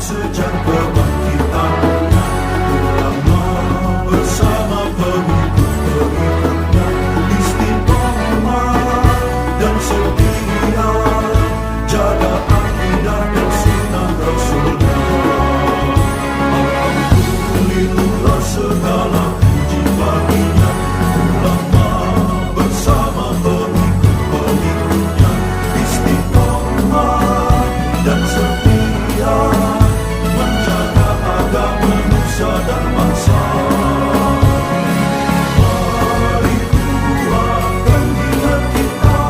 sejak kebangkitannya, ulama bersama pengikut-pengikutnya, istiqomah dan setia, jaga akidah dan sunnah Rasulnya. Alhamdulillah segala puji baginya, ulama bersama pengikut-pengikutnya, istiqomah dan setia, menjaga agama Nusa dan bangsa. Mari kuatkan niat kita,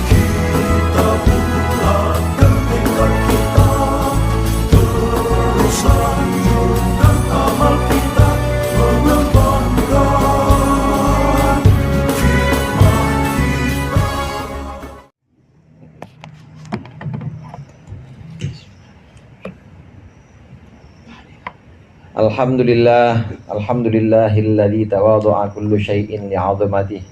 kita bulatkan tekad kita, terus lanjutkan amal kita, mengembangkan khidmat kita. Alhamdulillahilladzi tawadha'a kullu syai'in li'azamatihi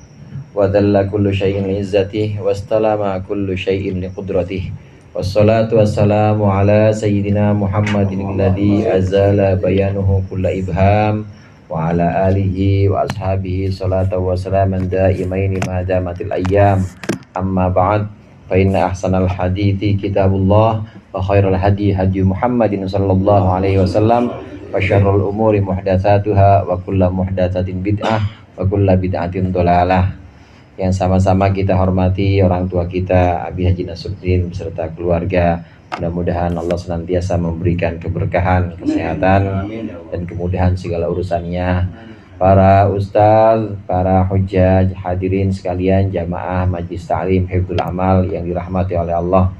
wa dhalla kullu syai'in li'izzatihi wastalama kullu syai'in liqudratihi wassalatu wassalamu ala sayyidina Muhammadin alladzi azala bayanuhu kulla ibham wa ala alihi wa ashabihi salatu wa salaman daimaini ma damatil ayyam. Amma ba'd, fa inna ahsanal hadithi kitabullah wa khairal hadi hadi Muhammadin sallallahu alaihi wasallam wa syarrul umuri muhdatsatuha wa kullu muhdatsatin bid'ah wa kullu bid'atin dhalalah. Yang sama-sama kita hormati orang tua kita Abi Haji Nasruddin beserta keluarga. Mudah-mudahan Allah senantiasa memberikan keberkahan, kesehatan dan kemudahan segala urusannya. Para ustaz, para hujjaj, hadirin sekalian, jamaah Majlis Ta'lim Hifdzul Amal yang dirahmati oleh Allah.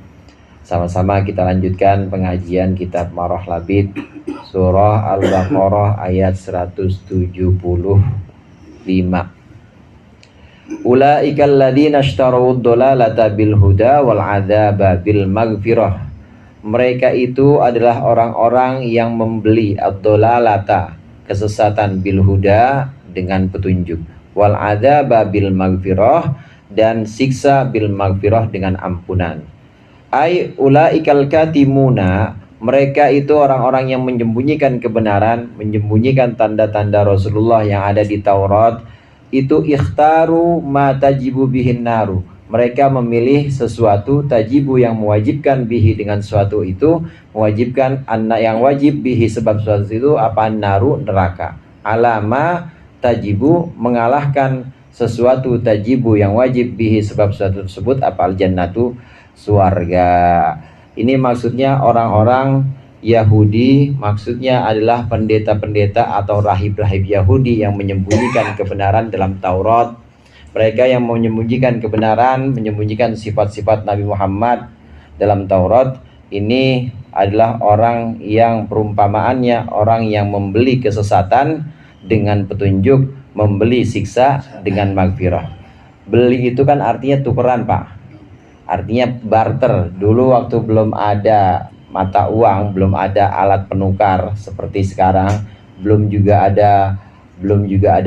Sama-sama kita lanjutkan pengajian kitab Marah Labid, surah Al-Baqarah ayat 175. Ulaikal ladzina ishtarawud dhalalata bil huda wal 'adzaba bil maghfirah. Mereka itu adalah orang-orang yang membeli ad-dhalalata, kesesatan, bil huda, dengan petunjuk, wal 'adzaba bil maghfirah, dan siksa bil maghfirah, dengan ampunan. Ai ulaikal katimuna, mereka itu orang-orang yang menyembunyikan kebenaran, menyembunyikan tanda-tanda Rasulullah yang ada di Taurat. Itu ikhtaru ma tajibu bihin naru, mereka memilih sesuatu, tajibu yang mewajibkan, bihi dengan sesuatu itu, mewajibkan, anna yang wajib, bihi sebab sesuatu itu apa, naru neraka, alama tajibu mengalahkan sesuatu, tajibu yang wajib, bihi sebab sesuatu tersebut apa, al jannatu surga. Ini maksudnya orang-orang Yahudi, maksudnya adalah pendeta-pendeta atau rahib-rahib Yahudi yang menyembunyikan kebenaran dalam Taurat. Mereka yang menyembunyikan kebenaran, menyembunyikan sifat-sifat Nabi Muhammad dalam Taurat. Ini adalah orang yang perumpamaannya orang yang membeli kesesatan dengan petunjuk, membeli siksa dengan maghfirah. Beli itu kan artinya tukeran, Pak. Artinya barter. Dulu waktu belum ada mata uang, belum ada alat penukar seperti sekarang, belum juga ada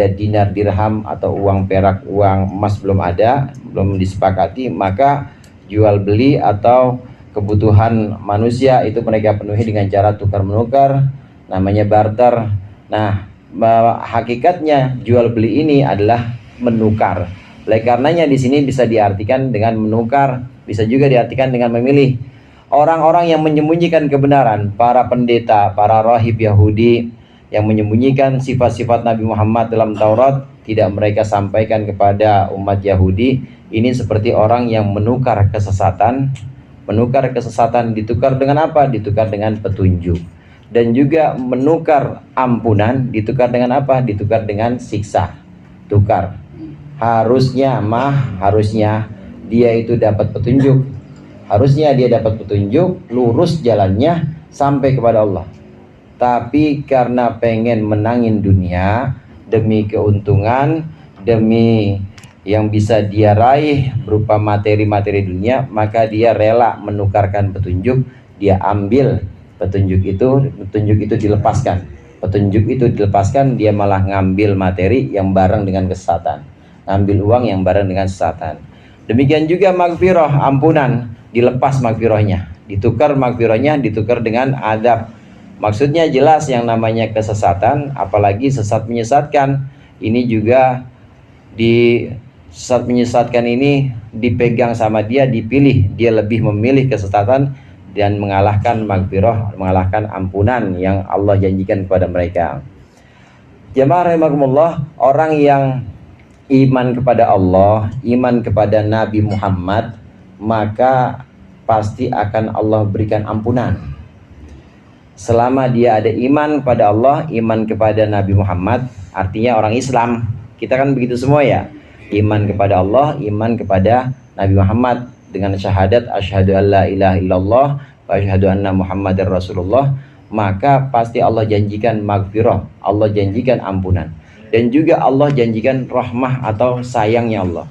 dinar dirham atau uang perak, uang emas belum ada, belum disepakati, maka jual beli atau kebutuhan manusia itu mereka penuhi dengan cara tukar menukar, namanya barter. Nah, hakikatnya jual beli ini adalah menukar. Oleh karenanya di sini bisa diartikan dengan menukar, bisa juga diartikan dengan memilih. Orang-orang yang menyembunyikan kebenaran, para pendeta, para rahib Yahudi yang menyembunyikan sifat-sifat Nabi Muhammad dalam Taurat, tidak mereka sampaikan kepada umat Yahudi. Ini seperti orang yang menukar kesesatan. Menukar kesesatan ditukar dengan apa? Ditukar dengan petunjuk. Dan juga menukar ampunan ditukar dengan apa? Ditukar dengan siksa. Tukar. Harusnya dia itu dapat petunjuk. Harusnya dia dapat petunjuk, lurus jalannya sampai kepada Allah. Tapi karena pengen menangin dunia, demi keuntungan, demi yang bisa dia raih berupa materi-materi dunia, maka dia rela menukarkan petunjuk. Dia ambil petunjuk itu dilepaskan. Petunjuk itu dilepaskan, dia malah ngambil materi yang bareng dengan kesesatan, ngambil uang yang bareng dengan kesesatan. Demikian juga maghfirah, ampunan, dilepas maghfirahnya, Ditukar magfirahnya, ditukar dengan adab. Maksudnya jelas yang namanya kesesatan, apalagi sesat menyesatkan. Ini juga di sesat menyesatkan ini dipegang sama dia, dipilih. Dia lebih memilih kesesatan dan mengalahkan magfirah, mengalahkan ampunan yang Allah janjikan kepada mereka. Jamaah rahimakumullah, orang yang iman kepada Allah, iman kepada Nabi Muhammad, maka pasti akan Allah berikan ampunan. Selama dia ada iman kepada Allah, iman kepada Nabi Muhammad, artinya orang Islam. Kita kan begitu semua ya. Iman kepada Allah, iman kepada Nabi Muhammad dengan syahadat asyhadu alla ilaha illallah wa asyhadu anna Muhammadar Rasulullah, maka pasti Allah janjikan magfirah, Allah janjikan ampunan, dan juga Allah janjikan rahmah atau sayangnya Allah.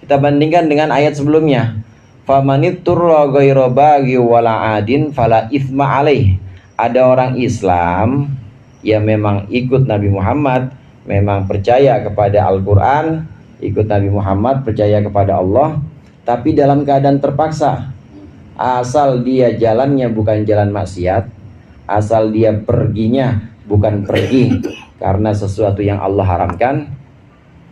Kita bandingkan dengan ayat sebelumnya, famanitturra ghairu baghi wala adin fala itsma alaih. Ada orang Islam yang memang ikut Nabi Muhammad, memang percaya kepada Al-Quran, ikut Nabi Muhammad, percaya kepada Allah, tapi dalam keadaan terpaksa. Asal dia jalannya bukan jalan maksiat, asal dia perginya bukan pergi karena sesuatu yang Allah haramkan,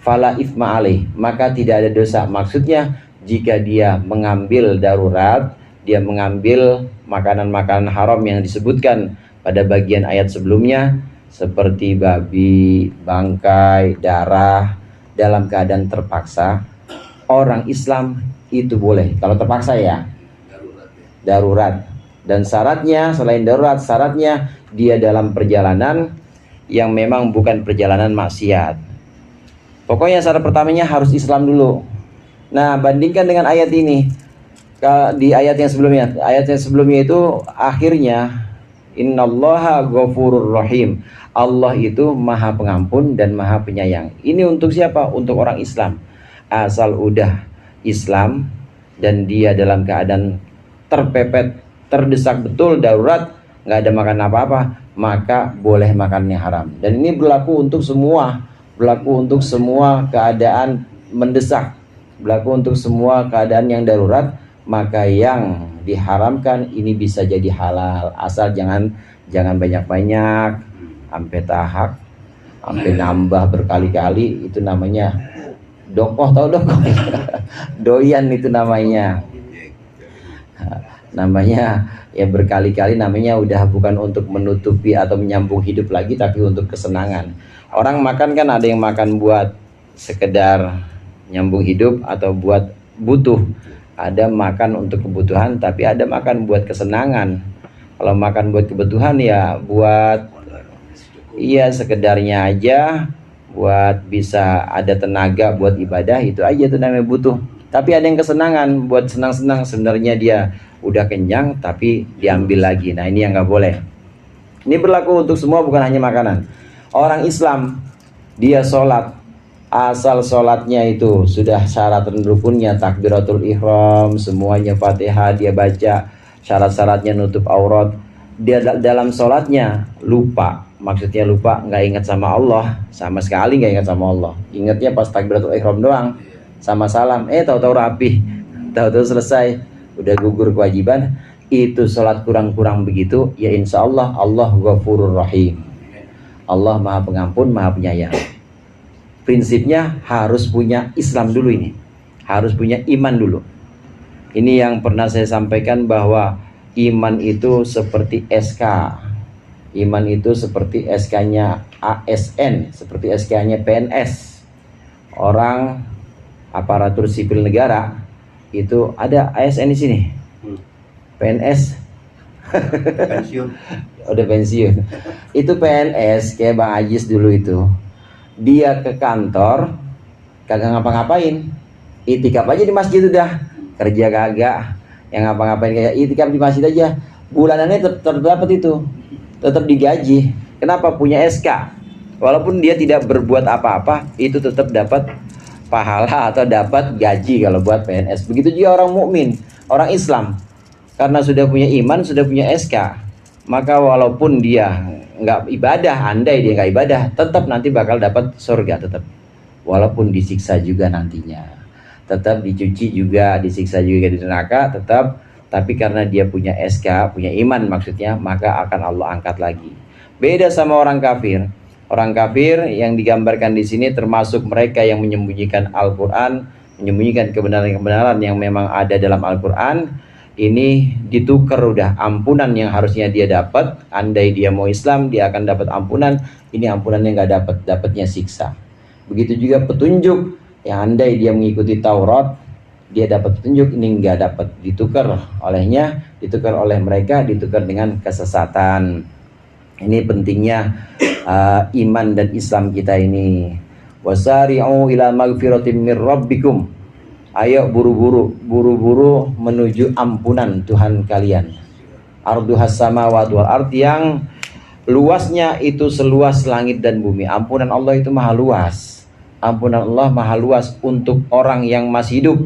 fala itsma alaih, maka tidak ada dosa. Maksudnya jika dia mengambil darurat, dia mengambil makanan-makanan haram yang disebutkan pada bagian ayat sebelumnya, seperti babi, bangkai, darah, dalam keadaan terpaksa, orang Islam itu boleh. Kalau terpaksa ya, darurat. Dan syaratnya, selain darurat, syaratnya dia dalam perjalanan yang memang bukan perjalanan maksiat. Pokoknya syarat pertamanya harus Islam dulu. Nah, bandingkan dengan ayat ini. Di ayat yang sebelumnya itu akhirnya innallaha ghafurur rahim. Allah itu maha pengampun dan maha penyayang. Ini untuk siapa? Untuk orang Islam. Asal udah Islam dan dia dalam keadaan terpepet, terdesak betul, darurat, nggak ada makan apa-apa, maka boleh makannya haram. Dan ini berlaku untuk semua keadaan mendesak, berlaku untuk semua keadaan yang darurat. Maka yang diharamkan ini bisa jadi halal, asal jangan banyak-banyak sampai tahap, sampai nambah berkali-kali. Itu namanya dokoh, tahu dokoh? Doyan itu namanya ya, berkali-kali, namanya udah bukan untuk menutupi atau menyambung hidup lagi, tapi untuk kesenangan. Orang makan kan ada yang makan buat sekedar nyambung hidup atau buat butuh. Ada makan untuk kebutuhan, tapi ada makan buat kesenangan. Kalau makan buat kebutuhan ya buat sekedarnya aja, buat bisa ada tenaga buat ibadah, itu aja tuh namanya butuh. Tapi ada yang kesenangan buat senang-senang, sebenarnya dia udah kenyang tapi diambil lagi. Nah, ini yang nggak boleh. Ini berlaku untuk semua, bukan hanya makanan. Orang Islam dia sholat, asal sholatnya itu sudah syarat dan rukunnya, takbiratul ihram, semuanya, Fatihah dia baca, syarat-syaratnya nutup aurat. Dia dalam sholatnya lupa, maksudnya lupa, nggak ingat sama Allah, sama sekali nggak ingat sama Allah. Ingatnya pas takbiratul ihram doang, sama salam, tahu-tahu rapih, tahu-tahu selesai, udah gugur kewajiban. Itu sholat kurang-kurang begitu, ya insya Allah Allah ghafurur rahim. Allah maha pengampun, maha penyayang. Prinsipnya harus punya Islam dulu, ini harus punya iman dulu. Ini yang pernah saya sampaikan, bahwa iman itu seperti SK. Iman itu seperti SK-nya ASN, seperti SK-nya PNS. Orang aparatur sipil negara itu ada ASN di sini. PNS pensiun. Udah pensiun. Itu PNS kayak Bang Ajis dulu itu. Dia ke kantor kagak ngapa-ngapain, itikaf aja di masjid, udah kerja kagak, yang ngapa-ngapain kayak itikaf di masjid aja, bulanannya tetap dapat itu, tetap digaji. Kenapa? Punya SK. Walaupun dia tidak berbuat apa-apa, itu tetap dapat pahala atau dapat gaji kalau buat PNS. Begitu juga orang mukmin, orang Islam, karena sudah punya iman, sudah punya SK, maka walaupun dia nggak ibadah, andai dia nggak ibadah, tetap nanti bakal dapat surga, tetap, walaupun disiksa juga nantinya, tetap dicuci juga, disiksa juga di neraka, tetap Tapi karena dia punya SK, punya iman maksudnya, maka akan Allah angkat lagi. Beda sama orang kafir. Orang kafir yang digambarkan di sini termasuk mereka yang menyembunyikan Al-Quran, menyembunyikan kebenaran-kebenaran yang memang ada dalam Al-Quran. Ini ditukar udah, ampunan yang harusnya dia dapat. Andai dia mau Islam, dia akan dapat ampunan. Ini ampunan yang nggak dapat, dapatnya siksa. Begitu juga petunjuk, yang andai dia mengikuti Taurat, dia dapat petunjuk, ini nggak dapat, ditukar olehnya, ditukar oleh mereka, ditukar dengan kesesatan. Ini pentingnya iman dan Islam kita ini. Wasari'u ila magfiratin mir rabbikum. Ayo buru-buru menuju ampunan Tuhan kalian. Arduhas samawati wal ard, yang luasnya itu seluas langit dan bumi. Ampunan Allah itu maha luas. Ampunan Allah maha luas untuk orang yang masih hidup.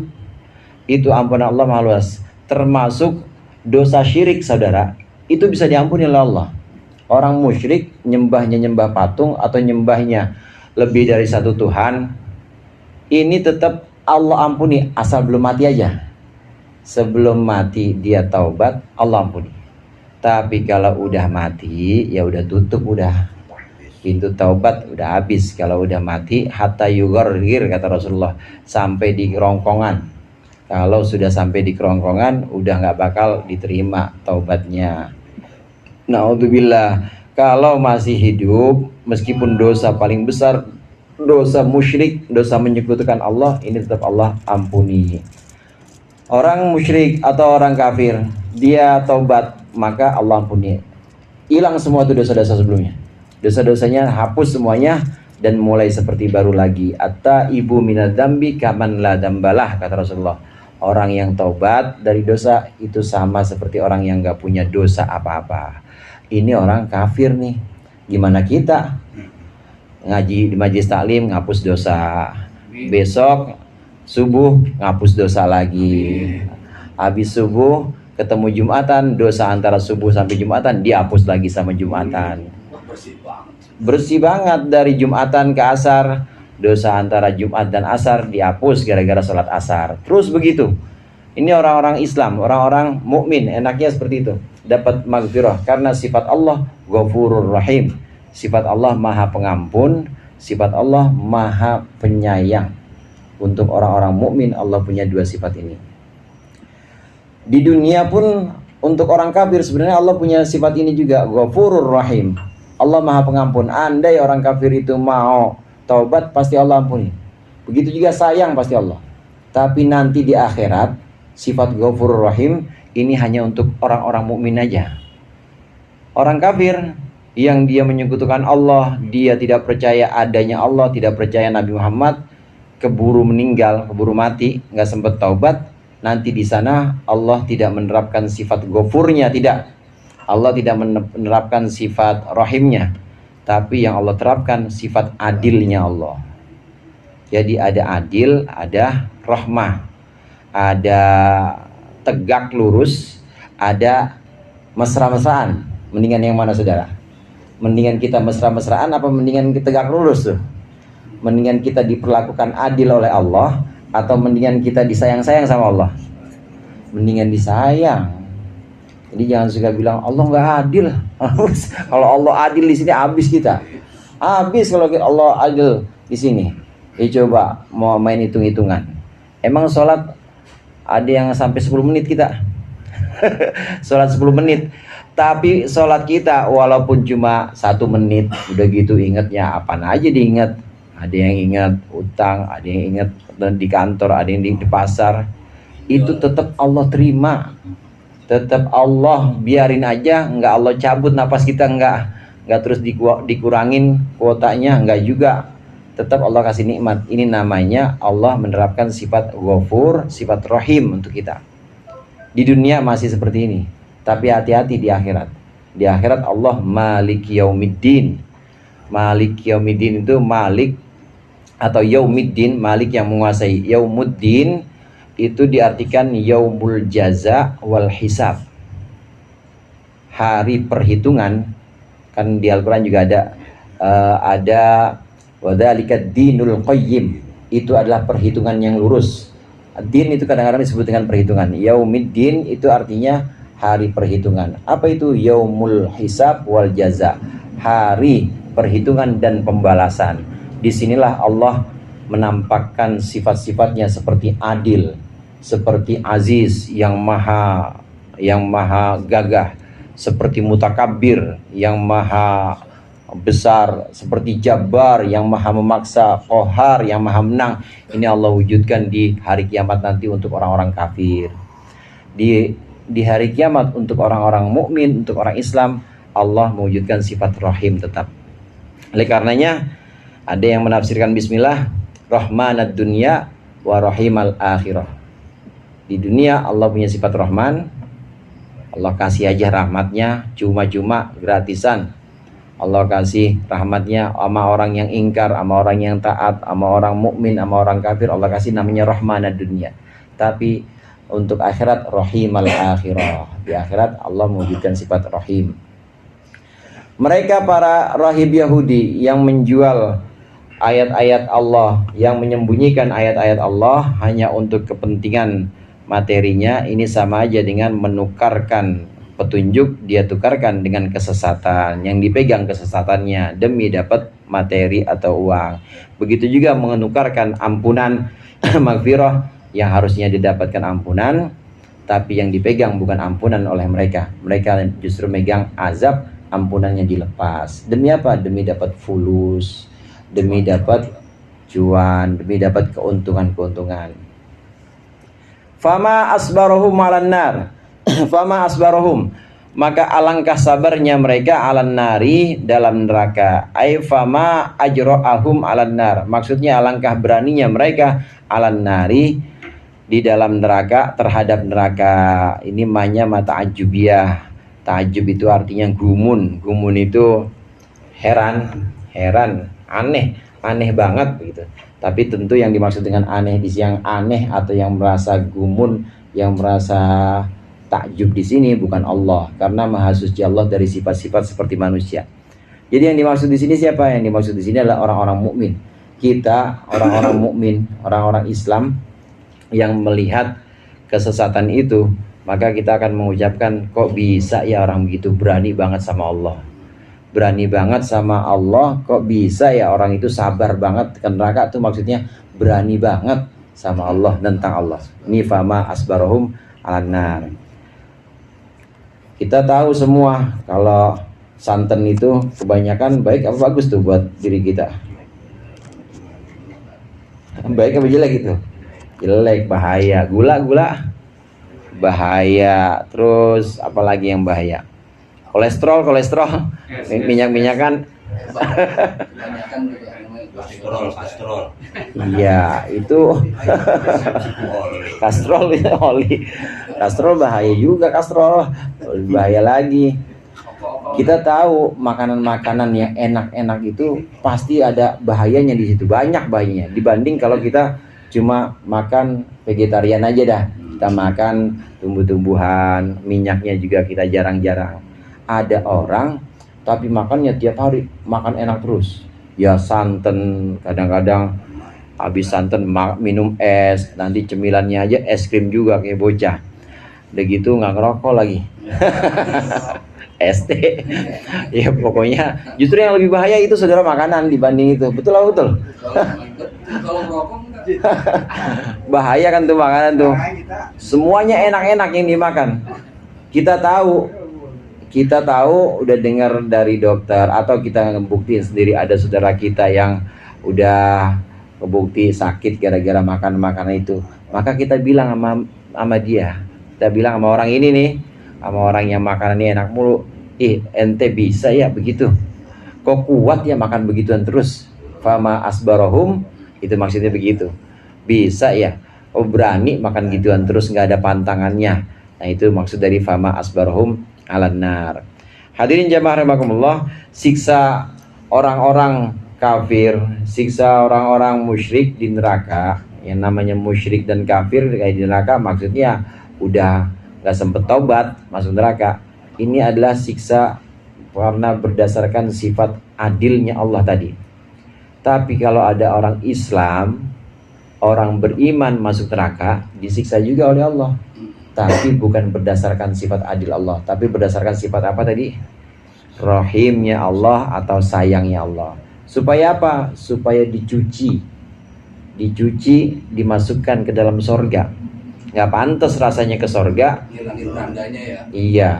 Itu ampunan Allah maha luas. Termasuk dosa syirik, saudara, itu bisa diampuni oleh Allah. Orang musyrik nyembah patung atau nyembahnya lebih dari satu Tuhan, ini tetap Allah ampuni asal belum mati aja. Sebelum mati dia taubat, Allah ampuni. Tapi kalau udah mati, ya udah tutup, udah pintu taubat udah habis. Kalau udah mati, hatta yughargir, kata Rasulullah, sampai di kerongkongan. Kalau sudah sampai di kerongkongan, udah nggak bakal diterima taubatnya. Naudzubillah. Kalau masih hidup, meskipun dosa paling besar, dosa musyrik, dosa menyekutukan Allah, ini tetap Allah ampuni. Orang musyrik atau orang kafir, dia taubat, maka Allah ampuni. Hilang semua itu dosa-dosa sebelumnya. Dosa-dosanya hapus semuanya dan mulai seperti baru lagi. At-taibu minadz-dzambi kaman la dzambalah, kata Rasulullah. Orang yang taubat dari dosa itu sama seperti orang yang gak punya dosa apa-apa. Ini orang kafir nih. Gimana kita? Ngaji di majelis taklim ngapus dosa, besok subuh ngapus dosa lagi, habis subuh ketemu Jumatan, dosa antara subuh sampai Jumatan dihapus lagi sama Jumatan. Bersih banget dari Jumatan ke Asar, dosa antara Jumat dan Asar dihapus gara-gara sholat Asar. Terus begitu. Ini orang-orang Islam, orang-orang mukmin, enaknya seperti itu, dapat maghfirah karena sifat Allah Ghafurur Rahim. Sifat Allah maha pengampun, sifat Allah maha penyayang. Untuk orang-orang mukmin Allah punya dua sifat ini. Di dunia pun untuk orang kafir sebenarnya Allah punya sifat ini juga, Ghafurur Rahim. Allah maha pengampun. Andai orang kafir itu mau taubat, pasti Allah ampuni. Begitu juga sayang pasti Allah. Tapi nanti di akhirat, sifat Ghafurur Rahim ini hanya untuk orang-orang mukmin aja. Orang kafir yang dia menyekutukan Allah, dia tidak percaya adanya Allah, tidak percaya Nabi Muhammad, keburu meninggal, keburu mati, nggak sempat taubat, nanti di sana Allah tidak menerapkan sifat ghafurnya, tidak. Allah tidak menerapkan sifat rahimnya, tapi yang Allah terapkan sifat adilnya Allah. Jadi ada adil, ada rahmah, ada tegak lurus, ada mesra-mesraan. Mendingan yang mana, saudara? Mendingan kita mesra-mesraan apa mendingan kita tegak lurus tuh? Mendingan kita diperlakukan adil oleh Allah atau mendingan kita disayang-sayang sama Allah? Mendingan disayang. Jadi jangan suka bilang Allah nggak adil. Kalau Allah adil di sini habis kita. Habis kalau Allah adil di sini. Coba mau main hitung-hitungan. Emang sholat ada yang sampai 10 menit kita? Sholat 10 menit. Tapi sholat kita walaupun cuma 1 menit, udah gitu ingatnya apa aja diingat. Ada yang ingat utang, ada yang ingat di kantor, ada yang di pasar. Itu tetap Allah terima. Tetap Allah biarin aja, nggak Allah cabut napas kita, nggak terus dikurangin kuotanya, nggak juga. Tetap Allah kasih nikmat. Ini namanya Allah menerapkan sifat Ghafur, sifat Rahim untuk kita. Di dunia masih seperti ini. Tapi hati-hati di akhirat. Di akhirat Allah Malik Yaumiddin. Malik Yaumiddin itu Malik atau Yaumiddin, Malik yang menguasai. Yaumuddin itu diartikan Yaumul Jaza wal Hisab. Hari perhitungan. Kan di Al-Quran juga ada wadzalika dinul qayyim. Itu adalah perhitungan yang lurus. Din itu kadang-kadang disebut dengan perhitungan. Yaumiddin itu artinya hari perhitungan. Apa itu? Yaumul hisab wal jaza, hari perhitungan dan pembalasan. Disinilah Allah menampakkan sifat-sifatnya seperti adil, seperti aziz yang maha gagah, seperti mutakabbir yang maha besar, seperti Jabbar yang maha memaksa, Qahar yang maha menang. Ini Allah wujudkan di hari kiamat nanti untuk orang-orang kafir. Di hari kiamat untuk orang-orang mukmin, untuk orang Islam, Allah mewujudkan sifat rahim tetap. Oleh karenanya ada yang menafsirkan bismillah rahmanad dunya wa rahimal akhirah. Di dunia Allah punya sifat rahman, Allah kasih aja rahmatnya cuma-cuma gratisan. Allah kasih rahmatnya sama orang yang ingkar, sama orang yang taat, sama orang mukmin, sama orang kafir. Allah kasih namanya rahmanad dunya. Tapi untuk akhirat rahimal akhirah. Di akhirat Allah mewujudkan sifat rahim. Mereka para rahib Yahudi yang menjual ayat-ayat Allah, yang menyembunyikan ayat-ayat Allah hanya untuk kepentingan materinya, ini sama aja dengan menukarkan petunjuk, dia tukarkan dengan kesesatan, yang dipegang kesesatannya demi dapat materi atau uang. Begitu juga menukarkan ampunan maghfirah yang harusnya didapatkan ampunan, tapi yang dipegang bukan ampunan oleh mereka. Mereka justru megang azab, ampunannya dilepas. Demi apa? Demi dapat fulus, demi dapat cuan, demi dapat keuntungan-keuntungan. Fama asbarahum alan nar. Fama asbarahum, maka alangkah sabarnya mereka alan nari, dalam neraka. Ai fama ajra'ahum alan nar, maksudnya alangkah beraninya mereka alan nari, di dalam neraka, terhadap neraka. Ini mahnya mata ajubiyah. Ta'ajub itu artinya gumun. Gumun itu heran, aneh banget begitu. Tapi tentu yang dimaksud dengan aneh di siang aneh atau yang merasa gumun, yang merasa takjub di sini bukan Allah, karena maha suci Allah dari sifat-sifat seperti manusia. Jadi yang dimaksud di sini siapa? Yang dimaksud di sini adalah orang-orang mukmin. Kita orang-orang mukmin, orang-orang Islam yang melihat kesesatan itu, maka kita akan mengucapkan, kok bisa ya orang begitu berani banget sama Allah. Berani banget sama Allah, kok bisa ya orang itu sabar banget ke neraka. Itu maksudnya berani banget sama Allah, tentang Allah. Ini fama asbarahum alannar. Kita tahu semua kalau santan itu kebanyakan baik apa bagus tuh buat diri kita? Baik apa jelek itu? Jelek, bahaya. Gula bahaya. Terus apalagi yang bahaya? Kolesterol, minyak-minyakan. Kastrol. Iya, itu kastrol itu oli. Kastrol bahaya juga, kastrol. Bahaya lagi. Kita tahu makanan-makanan yang enak-enak itu pasti ada bahayanya di situ, banyak bahayanya dibanding kalau kita cuma makan vegetarian aja dah. Kita makan tumbuh-tumbuhan, minyaknya juga kita jarang-jarang. Ada orang tapi makannya tiap hari, makan enak terus. Ya santan, kadang-kadang habis santan minum es, nanti cemilannya aja es krim juga kayak bocah. Udah gitu nggak ngerokok lagi. ST. Ya pokoknya justru yang lebih bahaya itu saudara makanan dibanding itu. Betul lah, betul. Kalau merokok Bahaya kan tuh makanan tuh. Semuanya enak-enak yang dimakan. Kita tahu udah dengar dari dokter atau kita ngebuktiin sendiri, ada saudara kita yang udah kebukti sakit gara-gara makan makanan itu. Maka kita bilang sama dia, kita bilang sama orang ini nih, sama orang yang makanannya enak mulu, ente bisa ya begitu? Kok kuat ya makan begituan terus? Fama asbarahum, itu maksudnya begitu. Bisa ya? Oh berani makan gituan terus nggak ada pantangannya. Nah itu maksud dari fama asbarahum alannar. Hadirin jamaah rahimakumullah, siksa orang-orang kafir, siksa orang-orang musyrik di neraka. Yang namanya musyrik dan kafir kayak di neraka maksudnya udah gak sempet taubat masuk neraka. Ini adalah siksa karena berdasarkan sifat adilnya Allah tadi. Tapi kalau ada orang Islam orang beriman masuk neraka disiksa juga oleh Allah, tapi bukan berdasarkan sifat adil Allah, tapi berdasarkan sifat apa tadi? Rahimnya Allah atau sayangnya Allah. Supaya apa? Supaya dicuci, dimasukkan ke dalam sorga. Nggak pantas rasanya ke sorga. Ngilangin tandanya ya. Iya,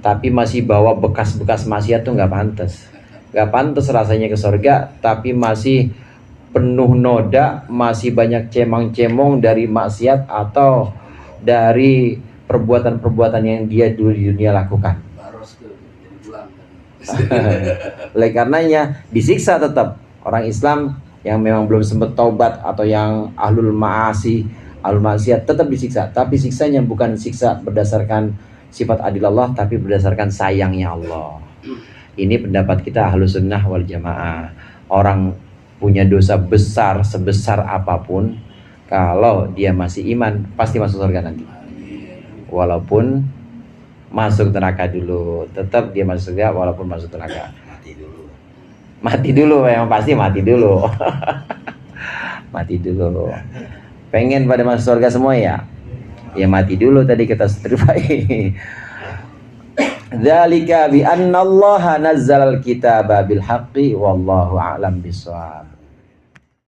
tapi masih bawa bekas-bekas maksiat tuh nggak pantas. Nggak pantas rasanya ke sorga, tapi masih penuh noda, masih banyak cemong-cemong dari maksiat atau dari perbuatan-perbuatan yang dia dulu di dunia lakukan. Baros tuh jadi pulang. Oleh karenanya disiksa tetap orang Islam yang memang belum sempat taubat atau yang ahlul maksiat tetap disiksa, tapi siksanya bukan siksa berdasarkan sifat adil Allah, tapi berdasarkan sayangnya Allah. Ini pendapat kita ahlus sunnah wal jamaah. Orang punya dosa besar sebesar apapun, kalau dia masih iman pasti masuk surga nanti. Walaupun masuk neraka dulu, tetap dia masuk surga walaupun masuk neraka. Mati dulu, memang pasti mati dulu. Mati dulu. Pengen pada masuk surga semua ya? Ya mati dulu tadi kita setrifai. Dzalika bi anna Allah nazzalal kitaba bil haqqi wallahu a'lam bishawab.